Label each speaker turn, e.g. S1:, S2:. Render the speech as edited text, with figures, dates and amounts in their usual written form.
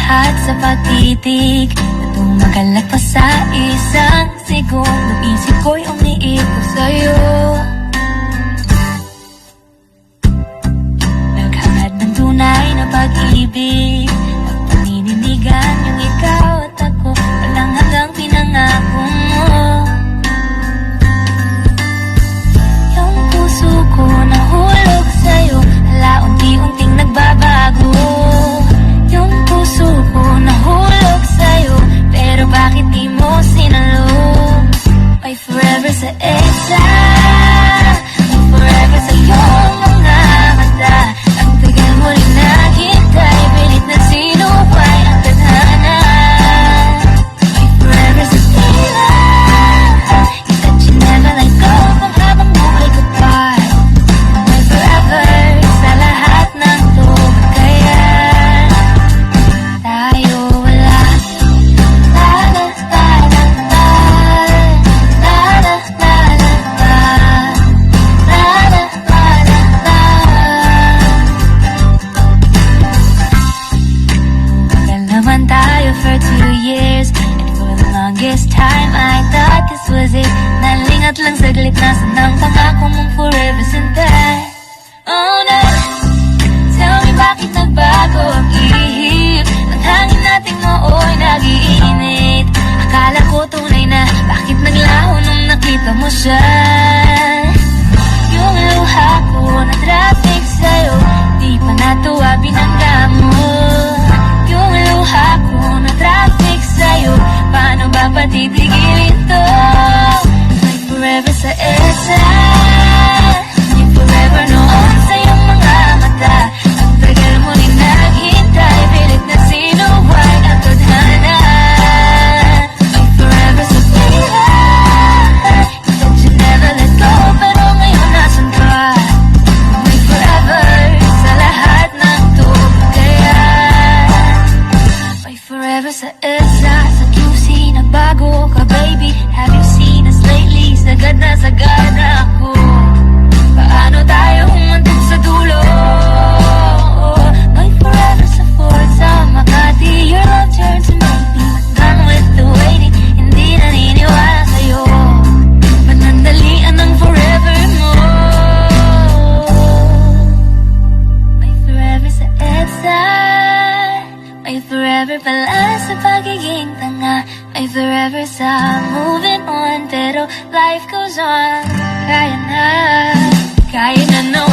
S1: lahat sa pag-ibig na tumagal pa sa isang segundo. Isip ko'y umiikot sa'yo, naghangad ng tunay na pag-ibig, nagpanininigan yung ikaw at ako, walang hanggang pinangako mo. Yung puso ko nahulog sa'yo, hala unti-unting nagbabago. Yung puso ko nahulog sa'yo, pero bakit di mo sinalo? May forever sa EDSA, may forever sa iyong mga mata. Ang tagal mo rin naghintay, pilit na sinupay ang tadhana. May forever sa tila, you said you never let go kung habang buhay ko pa. May forever sa lahat ng tugkayan. Tayo wala. La la la la la, la la la la la, la la la la la. Tagal naman tayo for 2 years, and for the longest time I thought this was it. Nalingat lang saglit, nasan ang pangako mong forever sinta. Oh no, tell me bakit nagbago ang ihip, ang hangin nating nooy nag-iinit. Akala ko tunay na, bakit naglaho nung nakita mo siya? Yung luha ko na traffic sa'yo, di pa natuwa binangga mo. Yung luha ko na traffic sa'yo, paano ba patitigilin to? May forever sa EDSA, may forever noon sa iyong mga mata. Ang tagal mo rin naghintay, pilit na sinuway ang tadhana. May forever sa tila, you said you never let go, pero ngayon nasan ka? May forever sa lahat ng tugkayan. May forever sa EDSA, sa QC na bago ka baby. Have you seen us lately? Sagad na ako. Paano tayo humantid sa dulo? May forever sa Fort, sa Makati. Your love turned to maybe, done with the waiting. Hindi naniniwala sa'yo, manandalian ang forever mo. May forever sa EDSA, may forever pala sa pagiging tanga. May forever sa moving on, pero life goes on. Kaya na no